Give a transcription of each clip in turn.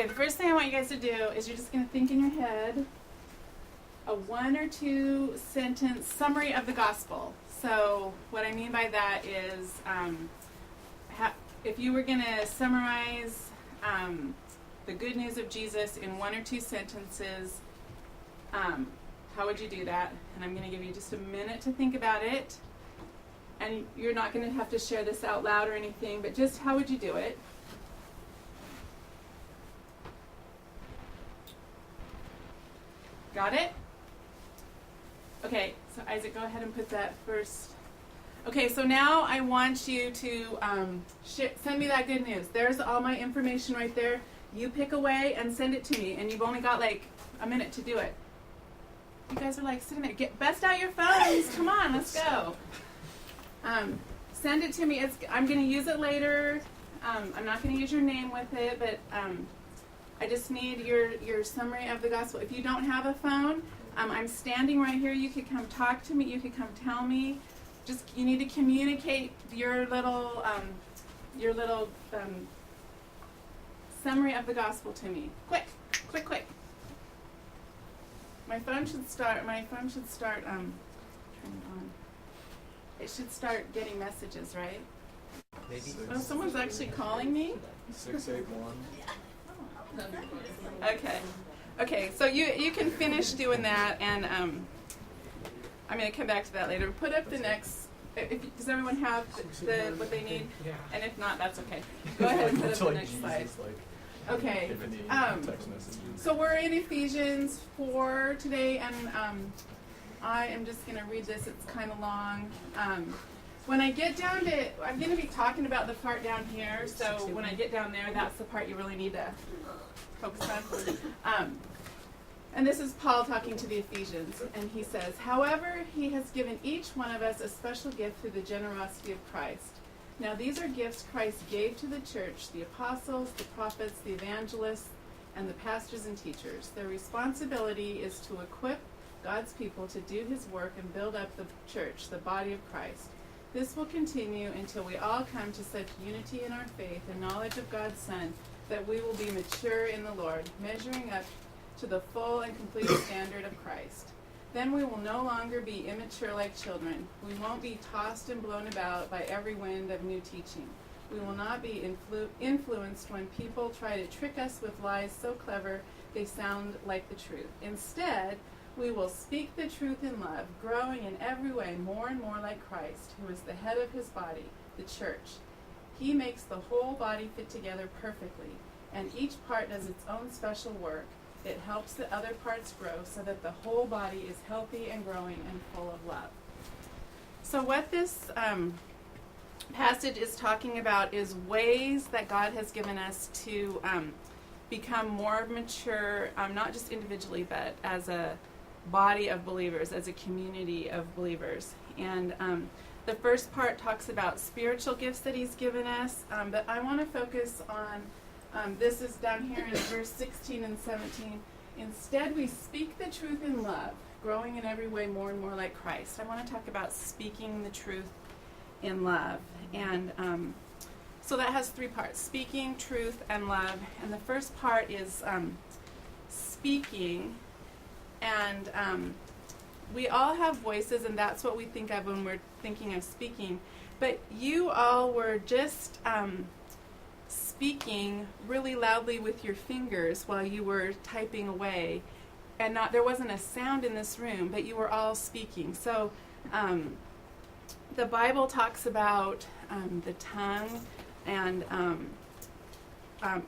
Okay, the first thing I want you guys to do is you're just going to think in your head a 1 or 2 sentence summary of the gospel. So what I mean by that is if you were going to summarize the good news of Jesus in 1 or 2 sentences, how would you do that? And I'm going to give you just a minute to think about it. And you're not going to have to share this out loud or anything, but just how would you do it? Got it? Okay, so Isaac, go ahead and put that first. Okay, so now I want you to send me that good news. There's all my information right there. You pick away and send it to me, and you've only got like a minute to do it. You guys are like sitting there. Bust out your phones. Come on, let's go. Send it to me. I'm going to use it later. I'm not going to use your name with it, but I just need your summary of the gospel. If you don't have a phone, I'm standing right here. You could come talk to me. You could come tell me. Just you need to communicate your little summary of the gospel to me. Quick, quick, quick. My phone should start. Turn it on. It should start getting messages, right? Maybe. Oh, someone's actually calling me. 681. Okay. So you can finish doing that, and I'm going to come back to that later. Put up the next. Does everyone have what they need? Yeah. And if not, that's okay. Go ahead and put up the next slide. Okay. So we're in Ephesians 4 today, and I am just going to read this. It's kind of long. When I get down to, I'm going to be talking about the part down here. So when I get down there, that's the part you really need to focus on. And this is Paul talking to the Ephesians, and he says, "However, he has given each one of us a special gift through the generosity of Christ. Now these are gifts Christ gave to the church, the apostles, the prophets, the evangelists, and the pastors and teachers. Their responsibility is to equip God's people to do his work and build up the church, the body of Christ. This will continue until we all come to such unity in our faith and knowledge of God's Son that we will be mature in the Lord, measuring up to the full and complete standard of Christ. Then we will no longer be immature like children. We won't be tossed and blown about by every wind of new teaching. We will not be influenced when people try to trick us with lies so clever they sound like the truth. Instead, we will speak the truth in love, growing in every way more and more like Christ, who is the head of his body, the church. He makes the whole body fit together perfectly, and each part does its own special work. It helps the other parts grow so that the whole body is healthy and growing and full of love." So what this passage is talking about is ways that God has given us to become more mature, not just individually, but as a body of believers, as a community of believers. And the first part talks about spiritual gifts that he's given us, but I want to focus on this is down here in verse 16 and 17. "Instead, we speak the truth in love, growing in every way more and more like Christ." I want to talk about speaking the truth in love. And so that has 3 parts: speaking, truth, and love. And the first part is speaking. And we all have voices, and that's what we think of when we're thinking of speaking. But you all were just speaking really loudly with your fingers while you were typing away, and there wasn't a sound in this room, but you were all speaking. So the Bible talks about the tongue, and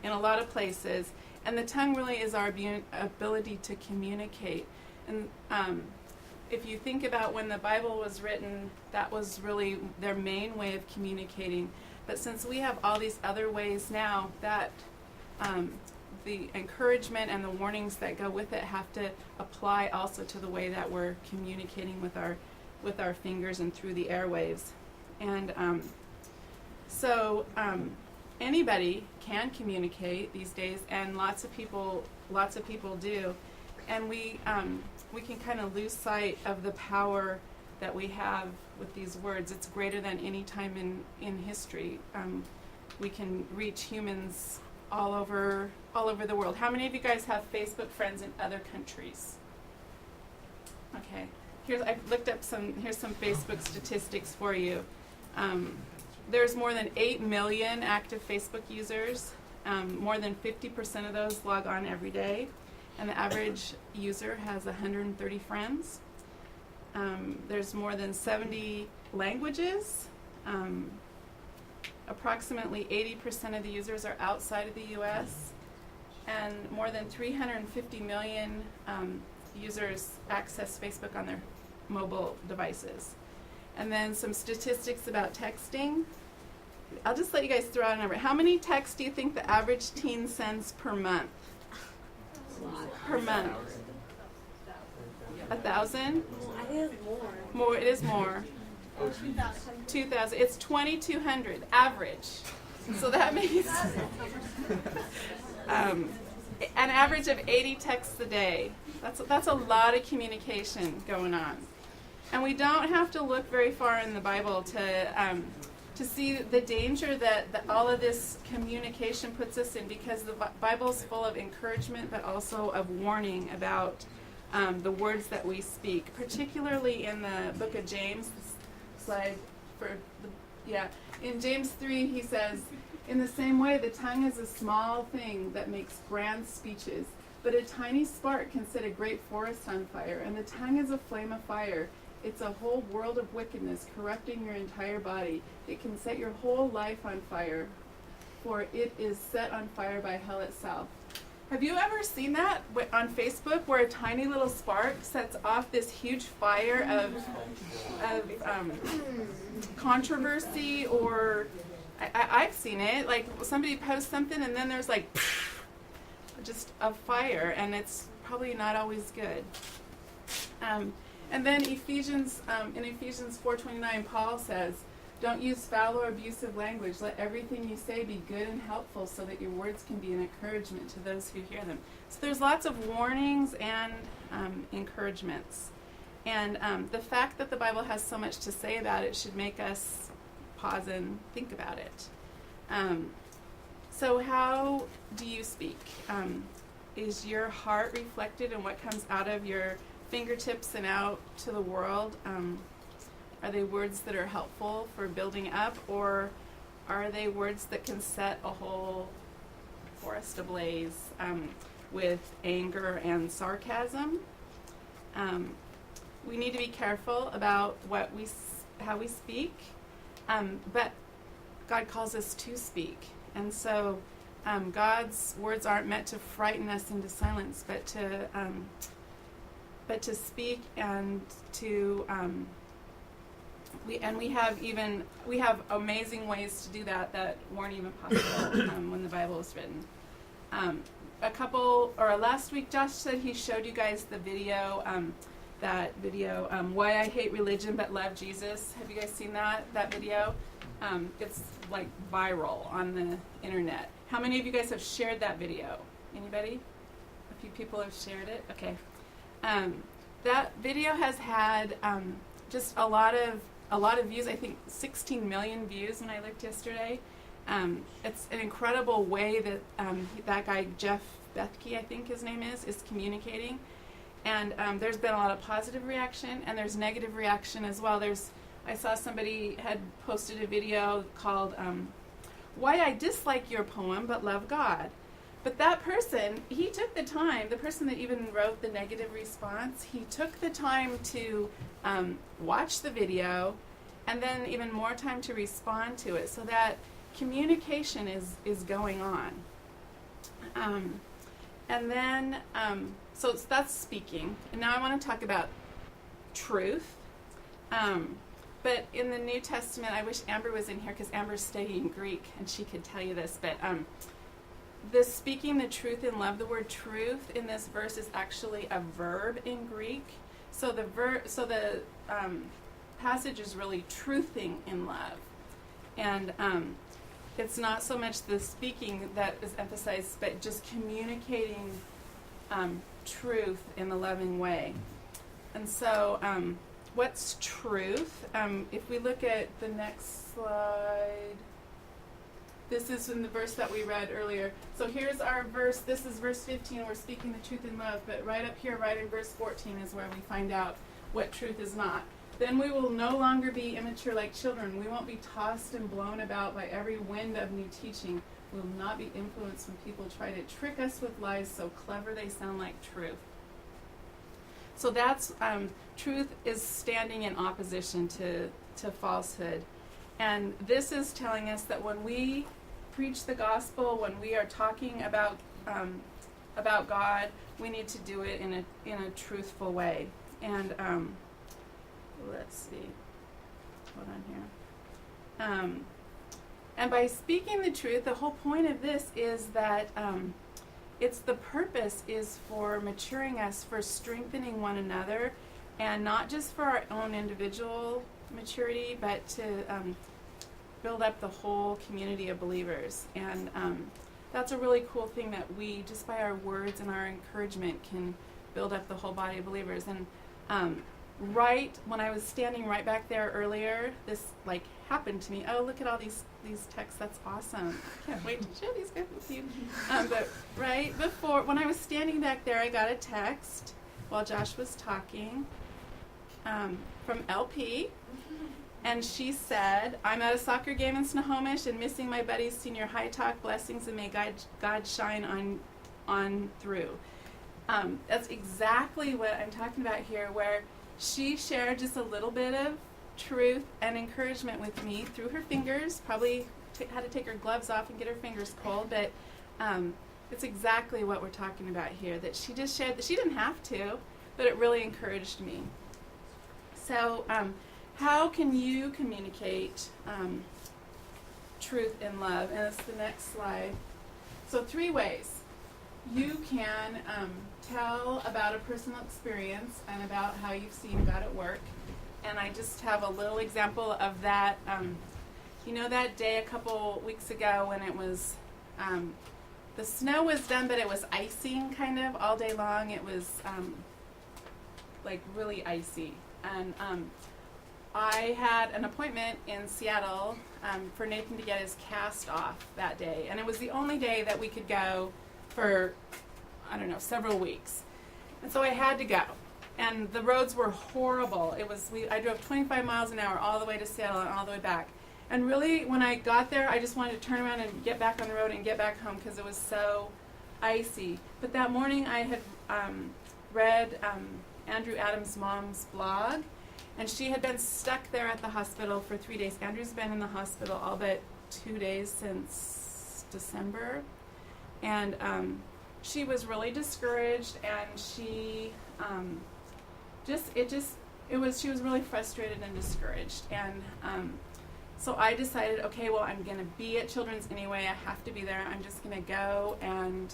in a lot of places, and the tongue really is our ability to communicate. And if you think about when the Bible was written, that was really their main way of communicating. But since we have all these other ways now, that the encouragement and the warnings that go with it have to apply also to the way that we're communicating with our fingers and through the airwaves. And so anybody can communicate these days, and lots of people do. And we can kind of lose sight of the power that we have with these words. It's greater than any time in history. We can reach humans all over the world. How many of you guys have Facebook friends in other countries? Okay. I looked up here's some Facebook statistics for you. There's more than 8 million active Facebook users. More than 50% of those log on every day. And the average user has 130 friends. There's more than 70 languages. Approximately 80% of the users are outside of the U.S. And more than 350 million users access Facebook on their mobile devices. And then some statistics about texting. I'll just let you guys throw out a number. How many texts do you think the average teen sends per month? Per month. 1,000? I think it's more. More, it is more. 2,000. It's 2,200 average. So that means an average of 80 texts a day. That's a lot of communication going on. And we don't have to look very far in the Bible to see the danger that all of this communication puts us in, because the Bible's full of encouragement but also of warning about the words that we speak, particularly in the book of James. Slide for in James 3 he says, in the same way the tongue is a small thing that makes grand speeches, but a tiny spark can set a great forest on fire, and the tongue is a flame of fire. It's a whole world of wickedness, corrupting your entire body. It can set your whole life on fire, for it is set on fire by hell itself. Have you ever seen that on Facebook, where a tiny little spark sets off this huge fire of controversy? Or I've seen it, like somebody posts something and then there's like just a fire, and it's probably not always good. And then in Ephesians 4:29, Paul says, don't use foul or abusive language. Let everything you say be good and helpful, so that your words can be an encouragement to those who hear them. So there's lots of warnings and encouragements. And the fact that the Bible has so much to say about it should make us pause and think about it. So how do you speak? Is your heart reflected in what comes out of your fingertips and out to the world? Are they words that are helpful for building up, or are they words that can set a whole forest ablaze with anger and sarcasm? We need to be careful about how we speak, but God calls us to speak, and so God's words aren't meant to frighten us into silence, but to speak and to we have amazing ways to do that weren't even possible when the Bible was written. Last week, Josh said he showed you guys the video, Why I Hate Religion But Love Jesus. Have you guys seen that video? It's like viral on the internet. How many of you guys have shared that video? Anybody? A few people have shared it? Okay. That video has had just a lot of views. I think 16 million views when I looked yesterday. It's an incredible way that that guy Jeff Bethke, I think his name is communicating. And there's been a lot of positive reaction, and there's negative reaction as well. I saw somebody had posted a video called Why I Dislike Your Poem But Love God. But that person, he took the time, the person that even wrote the negative response, he took the time to watch the video, and then even more time to respond to it, so that communication is going on. And then, so that's speaking. And now I want to talk about truth. But in the New Testament, I wish Amber was in here, because Amber's studying Greek, and she could tell you this, but this speaking the truth in love, the word truth in this verse is actually a verb in Greek. So the passage is really truthing in love. And it's not so much the speaking that is emphasized, but just communicating truth in a loving way. And so what's truth? If we look at the next slide, This is in the verse that we read earlier. So here's our verse. This is verse 15. We're speaking the truth in love. But right up here, right in verse 14, is where we find out what truth is not. Then we will no longer be immature like children. We won't be tossed and blown about by every wind of new teaching. We will not be influenced when people try to trick us with lies so clever they sound like truth. So that's, truth is standing in opposition to falsehood. And this is telling us that when we preach the gospel, when we are talking about God, we need to do it in a truthful way. And let's see. Hold on here. And by speaking the truth, the whole point of this is that it's the purpose is for maturing us, for strengthening one another, and not just for our own individual maturity, but to build up the whole community of believers. And that's a really cool thing that we, just by our words and our encouragement, can build up the whole body of believers. And right when I was standing right back there earlier, this happened to me. Oh, look at all these texts. That's awesome. I can't wait to share these guys with you. But right before, when I was standing back there, I got a text while Josh was talking from LP. And she said, I'm at a soccer game in Snohomish and missing my buddy's senior high talk. Blessings, and may God shine on through. That's exactly what I'm talking about here, where she shared just a little bit of truth and encouragement with me through her fingers. Probably had to take her gloves off and get her fingers cold, but it's exactly what we're talking about here, that she just shared, that she didn't have to, but it really encouraged me. So how can you communicate truth in love? And it's the next slide. So 3 ways. You can tell about a personal experience and about how you've seen God at work. And I just have a little example of that. That day a couple weeks ago when it was, the snow was done, but it was icing kind of all day long. It was really icy. And I had an appointment in Seattle for Nathan to get his cast off that day. And it was the only day that we could go for, several weeks. And so I had to go. And the roads were horrible. I drove 25 miles an hour all the way to Seattle and all the way back. And really, when I got there, I just wanted to turn around and get back on the road and get back home because it was so icy. But that morning I had read Andrew Adams' mom's blog, and she had been stuck there at the hospital for 3 days. Andrew's been in the hospital all but 2 days since December. And she was really discouraged, and she she was really frustrated and discouraged. And so I decided, okay, well, I'm going to be at Children's anyway. I have to be there. I'm just going to go and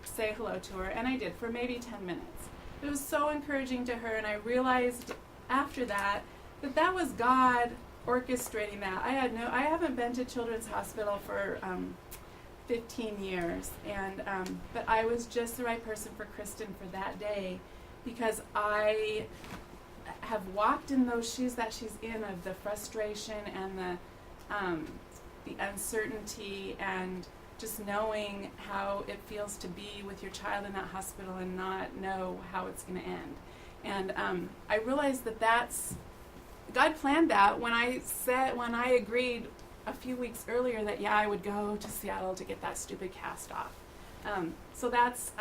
say hello to her. And I did for maybe 10 minutes. It was so encouraging to her, and I realized after that that was God orchestrating that. I haven't been to Children's Hospital for 15 years, and but I was just the right person for Kristen for that day, because I have walked in those shoes that she's in, of the frustration and the uncertainty, and just knowing how it feels to be with your child in that hospital and not know how it's going to end. And I realized that's God planned that when I agreed a few weeks earlier that I would go to Seattle to get that stupid cast off. So that's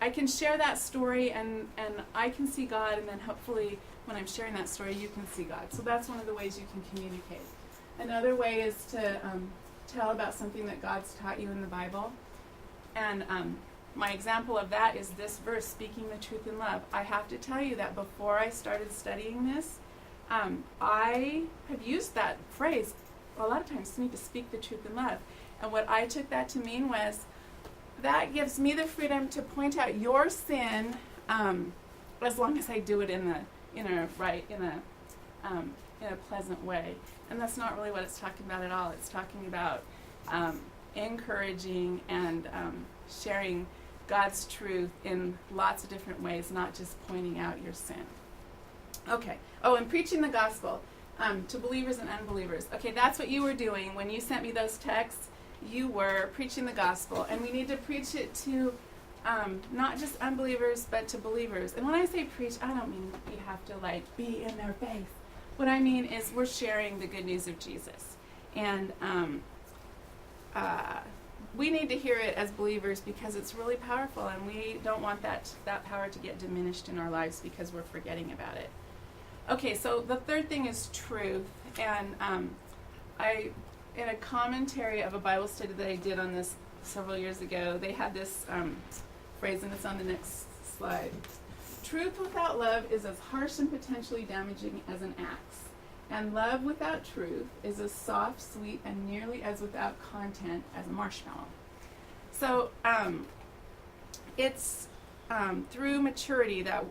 I can share that story, and I can see God, and then hopefully when I'm sharing that story you can see God. So that's one of the ways you can communicate. Another way is to tell about something that God's taught you in the Bible. And my example of that is this verse, speaking the truth in love. I have to tell you that before I started studying this, I have used that phrase a lot of times to me, to speak the truth in love. And what I took that to mean was, that gives me the freedom to point out your sin, as long as I do it in a pleasant way. And that's not really what it's talking about at all. It's talking about encouraging and sharing God's truth in lots of different ways, not just pointing out your sin. Okay. Oh, and preaching the gospel. to believers and unbelievers. Okay, that's what you were doing when you sent me those texts. You were preaching the gospel, and we need to preach it to not just unbelievers, but to believers. And when I say preach, I don't mean you have to like be in their face. What I mean is we're sharing the good news of Jesus, and we need to hear it as believers because it's really powerful, and we don't want that power to get diminished in our lives because we're forgetting about it. Okay, so the third thing is truth, and I, in a commentary of a Bible study that I did on this several years ago, they had this phrase, and it's on the next slide. Truth without love is as harsh and potentially damaging as an axe, and love without truth is as soft, sweet, and nearly as without content as a marshmallow. So it's through maturity that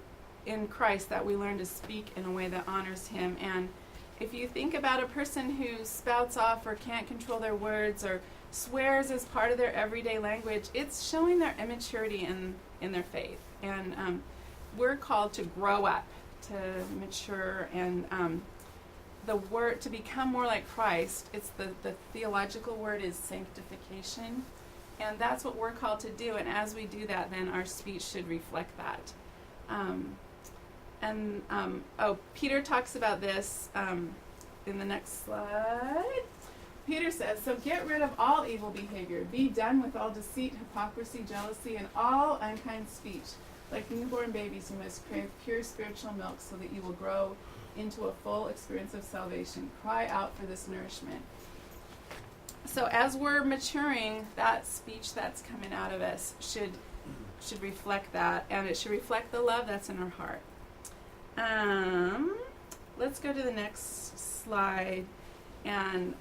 in Christ that we learn to speak in a way that honors Him. And if you think about a person who spouts off or can't control their words or swears as part of their everyday language, it's showing their immaturity in their faith. And we're called to grow up, to mature, and the word to become more like Christ. It's the theological word is sanctification, and that's what we're called to do. And as we do that, then our speech should reflect that. Peter talks about this in the next slide. Peter says, so get rid of all evil behavior. Be done with all deceit, hypocrisy, jealousy, and all unkind speech. Like newborn babies, you must crave pure spiritual milk so that you will grow into a full experience of salvation. Cry out for this nourishment. So as we're maturing, that speech that's coming out of us should reflect that, and it should reflect the love that's in our heart. Let's go to the next slide, and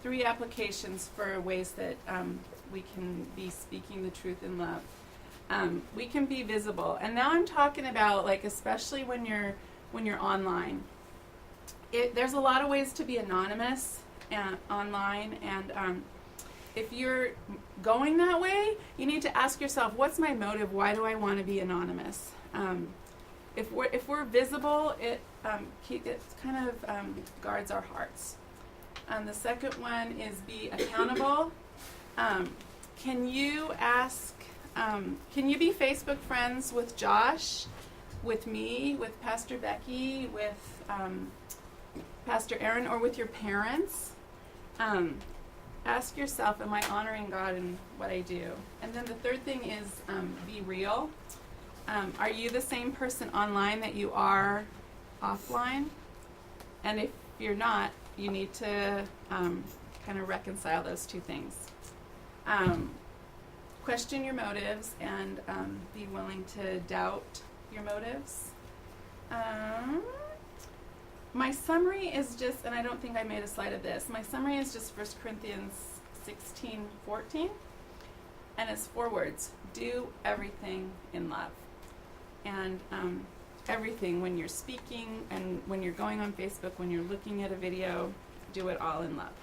3 applications for ways that we can be speaking the truth in love. We can be visible, and now I'm talking about like especially when you're online. There's a lot of ways to be anonymous online, and if you're going that way, you need to ask yourself, what's my motive? Why do I want to be anonymous? If we're visible, it kind of guards our hearts. The second one is be accountable. Can you be Facebook friends with Josh, with me, with Pastor Becky, with Pastor Aaron, or with your parents? Ask yourself, am I honoring God in what I do? And then the third thing is be real. Are you the same person online that you are offline? And if you're not, you need to kind of reconcile those two things. Question your motives and be willing to doubt your motives. My summary is just, and I don't think I made a slide of this, my summary is just 1 Corinthians 16:14, and it's 4 words: do everything in love. And everything, when you're speaking and when you're going on Facebook, when you're looking at a video, do it all in love.